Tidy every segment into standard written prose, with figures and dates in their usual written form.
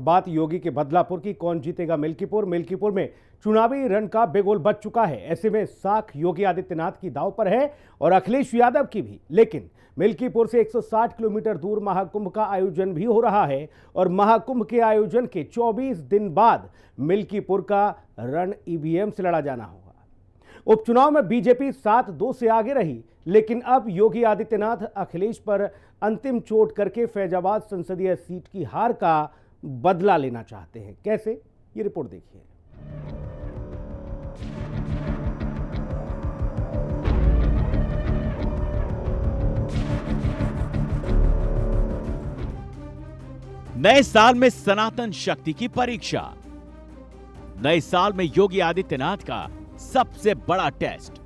बात योगी के बदलापुर की। कौन जीतेगा मिल्कीपुर? मिल्कीपुर में चुनावी रण का बेगोल बज चुका है। ऐसे में साख योगी आदित्यनाथ की दांव पर है और अखिलेश यादव की भी। लेकिन मिल्कीपुर से 160 किलोमीटर दूर महाकुंभ का आयोजन भी हो रहा है और महाकुंभ के आयोजन के 24 दिन बाद मिल्कीपुर का रण ईवीएम से लड़ा जाना होगा। उपचुनाव में बीजेपी 7-2 से आगे रही, लेकिन अब योगी आदित्यनाथ अखिलेश पर अंतिम चोट करके फैजाबाद संसदीय सीट की हार का बदला लेना चाहते हैं। कैसे? ये रिपोर्ट देखिए। नए साल में सनातन शक्ति की परीक्षा। नए साल में योगी आदित्यनाथ का सबसे बड़ा टेस्ट।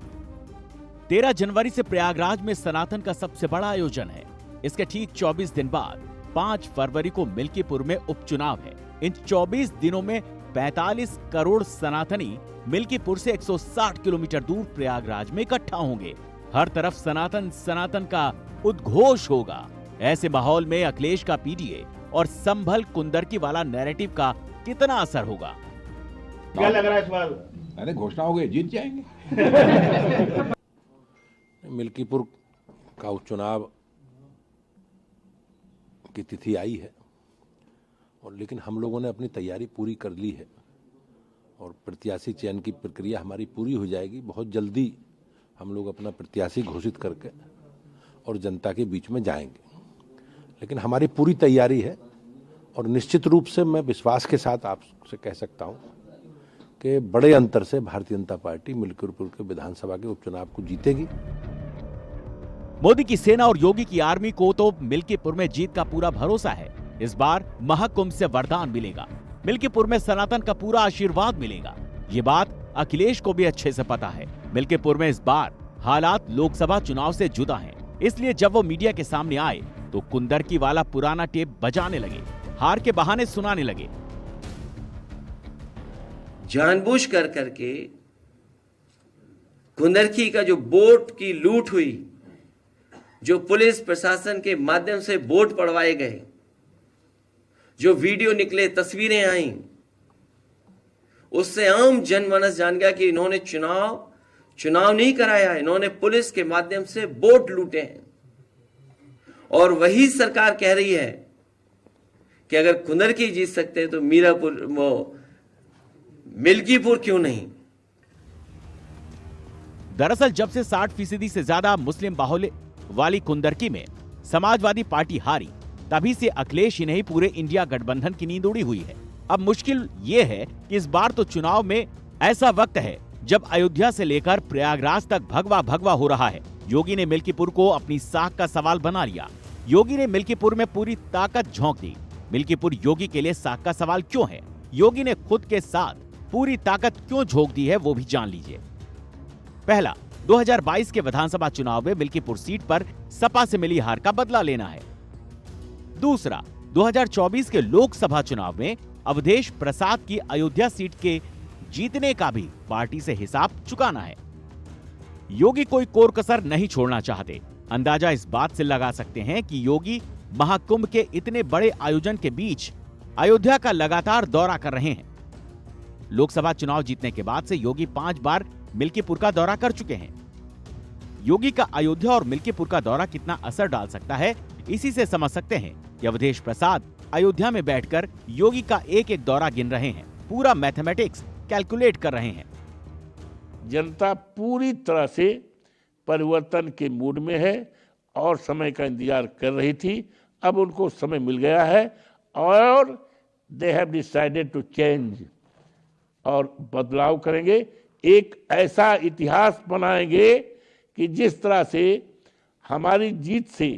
13 जनवरी से प्रयागराज में सनातन का सबसे बड़ा आयोजन है। इसके ठीक 24 दिन बाद 5 फरवरी को मिल्कीपुर में उपचुनाव है। इन 24 दिनों में 45 करोड़ सनातनी मिल्कीपुर से 160 किलोमीटर दूर प्रयागराज में इकट्ठा होंगे। हर तरफ सनातन सनातन का उद्घोष होगा। ऐसे माहौल में अखिलेश का पीडीए और संभल कुंदरकी वाला नैरेटिव का कितना असर होगा? क्या लग रहा है इस बार? अरे घोषणा हो गई, जीत जाएंगे। मिल्कीपुर का उपचुनाव की तिथि आई है और लेकिन हम लोगों ने अपनी तैयारी पूरी कर ली है और प्रत्याशी चयन की प्रक्रिया हमारी पूरी हो जाएगी। बहुत जल्दी हम लोग अपना प्रत्याशी घोषित करके और जनता के बीच में जाएंगे। लेकिन हमारी पूरी तैयारी है और निश्चित रूप से मैं विश्वास के साथ आपसे कह सकता हूं कि बड़े अंतर से भारतीय जनता पार्टी मिल्कीपुर के विधानसभा के उपचुनाव को जीतेगी। मोदी की सेना और योगी की आर्मी को तो मिल्कीपुर में जीत का पूरा भरोसा है। इस बार महाकुंभ से वरदान मिलेगा। मिल्कीपुर में सनातन का पूरा आशीर्वाद मिलेगा। ये बात अखिलेश को भी अच्छे से पता है। मिल्कीपुर में इस बार हालात लोकसभा चुनाव से जुदा हैं। इसलिए जब वो मीडिया के सामने आए तो कुंदरकी वाला पुराना टेप बजाने लगे, हार के बहाने सुनाने लगे। जानबूझ कर करके कुंदरकी का जो वोट की लूट हुई, जो पुलिस प्रशासन के माध्यम से वोट पड़वाए गए, जो वीडियो निकले, तस्वीरें आई, उससे आम जनमानस जान गया कि इन्होंने चुनाव नहीं कराया, इन्होंने पुलिस के माध्यम से वोट लूटे हैं। और वही सरकार कह रही है कि अगर कुंदरकी जीत सकते हैं तो मिल्कीपुर क्यों नहीं? दरअसल जब से 60% से ज्यादा मुस्लिम बाहुल्य वाली कुंदरकी में समाजवादी पार्टी हारी, तभी से अखिलेश ही नहीं पूरे इंडिया गठबंधन की नींद उड़ी हुई है। अब मुश्किल ये है कि इस बार तो चुनाव में ऐसा वक्त है जब अयोध्या से लेकर प्रयागराज तक भगवा भगवा हो रहा है। योगी ने मिल्कीपुर को अपनी साख का सवाल बना लिया। योगी ने मिल्कीपुर में पूरी ताकत झोंक दी। मिल्कीपुर योगी के लिए साख का सवाल क्यों है? योगी ने खुद के साथ पूरी ताकत क्यों झोंक दी है, वो भी जान लीजिए। पहला, 2022 के विधानसभा चुनाव में मिल्कीपुर सीट पर सपा से मिली हार का बदला लेना है। दूसरा, 2024 के लोकसभा चुनाव में अवधेश प्रसाद की अयोध्या सीट के जीतने का भी पार्टी से हिसाब चुकाना है। योगी कोई कोर कसर नहीं छोड़ना चाहते। अंदाजा इस बात से लगा सकते हैं कि योगी महाकुंभ के इतने बड़े आयोजन के बीच अयोध्या का लगातार दौरा कर रहे हैं। लोकसभा चुनाव जीतने के बाद से योगी 5 बार मिल्कीपुर का दौरा कर चुके हैं। योगी का अयोध्या और मिल्कीपुर का दौरा कितना असर डाल सकता है, इसी से समझ सकते हैं कि अवधेश प्रसाद अयोध्या में बैठकर योगी का एक एक दौरा गिन रहे हैं, पूरा मैथमेटिक्स कैलकुलेट कर रहे हैं। जनता पूरी तरह से परिवर्तन के मूड में है और समय का इंतजार कर रही थी। अब उनको समय मिल गया है और they have decided to change, और बदलाव करेंगे। एक ऐसा इतिहास बनाएंगे कि जिस तरह से हमारी जीत से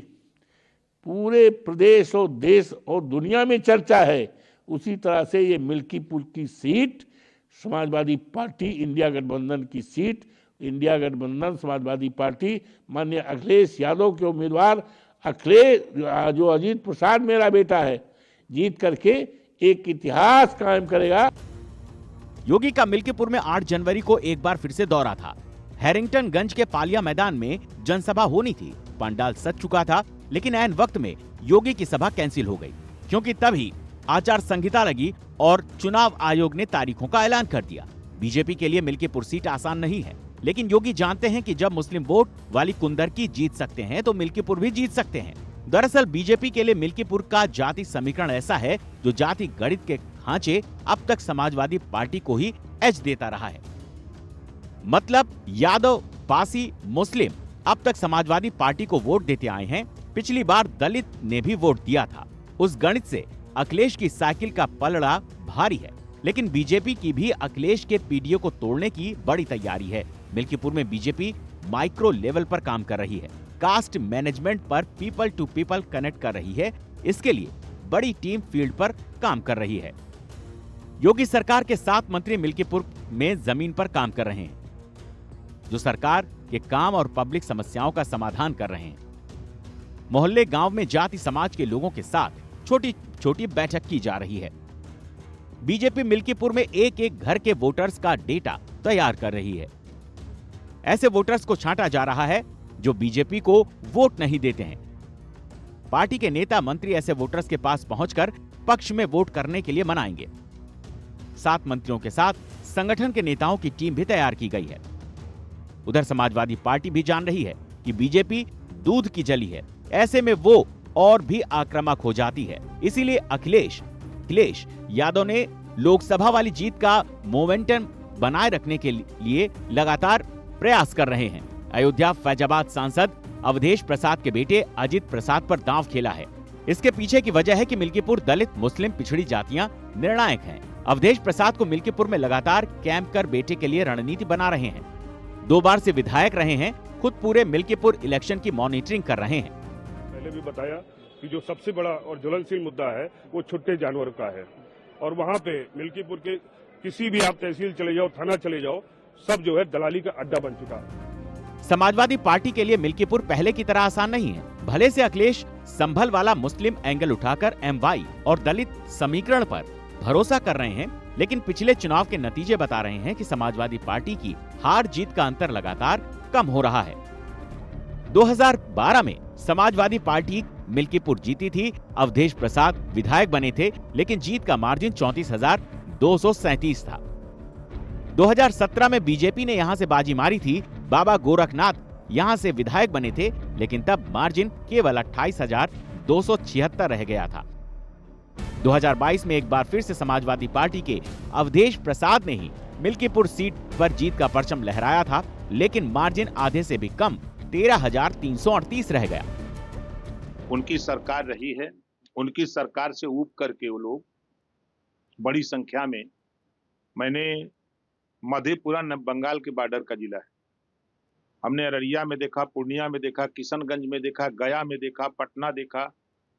पूरे प्रदेश और देश और दुनिया में चर्चा है, उसी तरह से ये मिल्कीपुर की सीट समाजवादी पार्टी इंडिया गठबंधन की सीट, इंडिया गठबंधन समाजवादी पार्टी माननीय अखिलेश यादव के उम्मीदवार अखिलेश, जो अजीत प्रसाद मेरा बेटा है, जीत करके एक इतिहास कायम करेगा। योगी का मिल्कीपुर में 8 जनवरी को एक बार फिर से दौरा था। हैरिंगटनगंज के पालिया मैदान में जनसभा होनी थी। पंडाल सज चुका था, लेकिन ऐन वक्त में योगी की सभा कैंसिल हो गई, क्योंकि तभी आचार संहिता लगी और चुनाव आयोग ने तारीखों का ऐलान कर दिया। बीजेपी के लिए मिल्कीपुर सीट आसान नहीं है, लेकिन योगी जानते हैं कि जब मुस्लिम वोट वाली कुंदरकी जीत सकते हैं तो मिल्कीपुर भी जीत सकते हैं। दरअसल बीजेपी के लिए मिल्कीपुर का जाति समीकरण ऐसा है जो जाति गणित के खांचे अब तक समाजवादी पार्टी को ही एज देता रहा है। मतलब यादव, पासी, मुस्लिम अब तक समाजवादी पार्टी को वोट देते आए हैं। पिछली बार दलित ने भी वोट दिया था। उस गणित से अखिलेश की साइकिल का पलड़ा भारी है, लेकिन बीजेपी की भी अखिलेश के पीडीओ को तोड़ने की बड़ी तैयारी है। मिल्कीपुर में बीजेपी माइक्रो लेवल पर काम कर रही है, कास्ट मैनेजमेंट पर पीपल टू पीपल कनेक्ट कर रही है। इसके लिए बड़ी टीम फील्ड पर काम कर रही है। योगी सरकार के 7 मंत्री मिल्कीपुर में जमीन पर काम कर रहे हैं, जो सरकार के काम और पब्लिक समस्याओं का समाधान कर रहे हैं। मोहल्ले गांव में जाति समाज के लोगों के साथ छोटी छोटी बैठक की जा रही है। बीजेपी मिल्कीपुर में एक एक घर के वोटर्स का डेटा तैयार कर रही है। ऐसे वोटर्स को छांटा जा रहा है जो बीजेपी को वोट नहीं देते हैं। पार्टी के नेता मंत्री ऐसे वोटर्स के पास पहुंचकर पक्ष में वोट करने के लिए मनाएंगे। 7 मंत्रियों के साथ संगठन के नेताओं की टीम भी तैयार की गई है। उधर समाजवादी पार्टी भी जान रही है कि बीजेपी दूध की जली है, ऐसे में वो और भी आक्रामक हो जाती है। इसीलिए अखिलेश यादव ने लोकसभा वाली जीत का मोमेंटम बनाए रखने के लिए लगातार प्रयास कर रहे हैं। अयोध्या फैजाबाद सांसद अवधेश प्रसाद के बेटे अजित प्रसाद पर दांव खेला है। इसके पीछे की वजह है कि मिल्कीपुर दलित, मुस्लिम, पिछड़ी जातियां निर्णायक हैं। अवधेश प्रसाद को मिल्कीपुर में लगातार कैंप कर बेटे के लिए रणनीति बना रहे हैं। 2 बार से विधायक रहे हैं, खुद पूरे मिल्कीपुर इलेक्शन की मॉनिटरिंग कर रहे हैं। पहले भी बताया कि जो सबसे बड़ा और ज्वलनशील मुद्दा है वो छुट्टे जानवर का है, और वहाँ पे मिल्कीपुर के किसी भी आप तहसील चले जाओ, थाना चले जाओ, सब जो है दलाली का अड्डा बन चुका है। समाजवादी पार्टी के लिए मिल्कीपुर पहले की तरह आसान नहीं है। भले से अखिलेश संभल वाला मुस्लिम एंगल उठाकर MY और दलित समीकरण पर भरोसा कर रहे हैं, लेकिन पिछले चुनाव के नतीजे बता रहे हैं कि समाजवादी पार्टी की हार जीत का अंतर लगातार कम हो रहा है। 2012 में समाजवादी पार्टी मिल्कीपुर जीती थी। अवधेश प्रसाद विधायक बने थे, लेकिन जीत का मार्जिन 34,237 था। 2017 में बीजेपी ने यहां से बाजी मारी थी। बाबा गोरखनाथ यहां से विधायक बने थे, लेकिन तब मार्जिन केवल 28,276 रह गया था। 2022 में एक बार फिर से समाजवादी पार्टी के अवधेश प्रसाद ने ही मिल्कीपुर सीट पर जीत का परचम लहराया था, लेकिन मार्जिन आधे से भी कम 13,338 रह गया। उनकी सरकार रही है, उनकी सरकार से ऊब करके वो लोग बड़ी संख्या में, मैंने मधेपुरा बंगाल के बॉर्डर का जिला है, हमने अररिया में देखा, पूर्णिया में देखा, किशनगंज में देखा, गया में देखा, पटना देखा,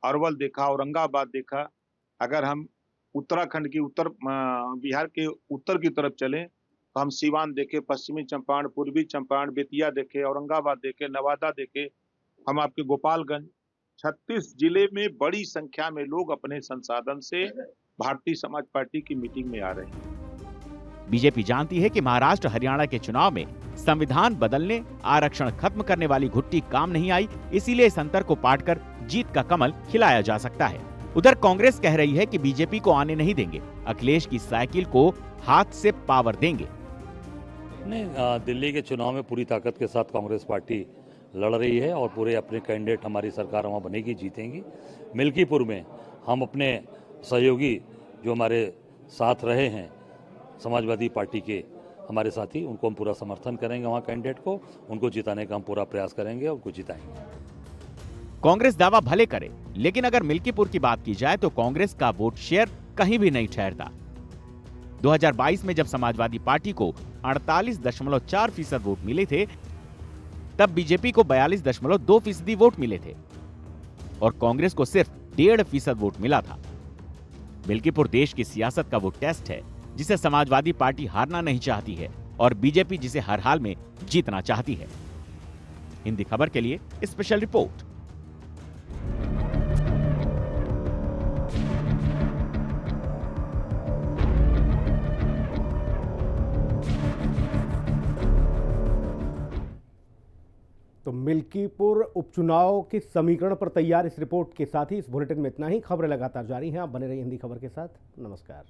अरवल देखा, औरंगाबाद देखा। अगर हम उत्तराखंड की बिहार के उत्तर की तरफ चलें तो हम सीवान देखे, पश्चिमी चंपारण, पूर्वी चंपारण, बेतिया देखे, औरंगाबाद देखे, नवादा देखे, हम आपके गोपालगंज, 36 जिले में बड़ी संख्या में लोग अपने संसाधन से भारतीय समाज पार्टी की मीटिंग में आ रहे हैं। बीजेपी जानती है कि महाराष्ट्र, हरियाणा के चुनाव में संविधान बदलने, आरक्षण खत्म करने वाली घुट्टी काम नहीं आई, इसीलिए इस अंतर को पाटकर जीत का कमल खिलाया जा सकता है। उधर कांग्रेस कह रही है कि बीजेपी को आने नहीं देंगे, अखिलेश की साइकिल को हाथ से पावर देंगे। नहीं, दिल्ली के चुनाव में पूरी ताकत के साथ कांग्रेस पार्टी लड़ रही है और पूरे अपने कैंडिडेट, हमारी सरकार वहाँ बनेगी, जीतेंगी। मिल्कीपुर में हम अपने सहयोगी जो हमारे साथ रहे हैं समाजवादी पार्टी के हमारे साथी, उनको हम पूरा समर्थन करेंगे, वहाँ कैंडिडेट को, उनको जिताने का हम पूरा प्रयास करेंगे और उनको जिताएंगे। कांग्रेस दावा भले करे, लेकिन अगर मिल्कीपुर की बात की जाए तो कांग्रेस का वोट शेयर कहीं भी नहीं ठहरता। 2022 में जब समाजवादी पार्टी को 48.4% वोट मिले थे, तब बीजेपी को 42.2% वोट मिले थे और कांग्रेस को सिर्फ 1.5% वोट मिला था। मिल्कीपुर देश की सियासत का वो टेस्ट है जिसे समाजवादी पार्टी हारना नहीं चाहती है और बीजेपी जिसे हर हाल में जीतना चाहती है। हिंदी खबर के लिए स्पेशल रिपोर्ट। तो मिल्कीपुर उपचुनाव के समीकरण पर तैयार इस रिपोर्ट के साथ ही इस बुलेटिन में इतना ही। खबरें लगातार जारी हैं, आप बने रहिए हिंदी खबर के साथ। नमस्कार।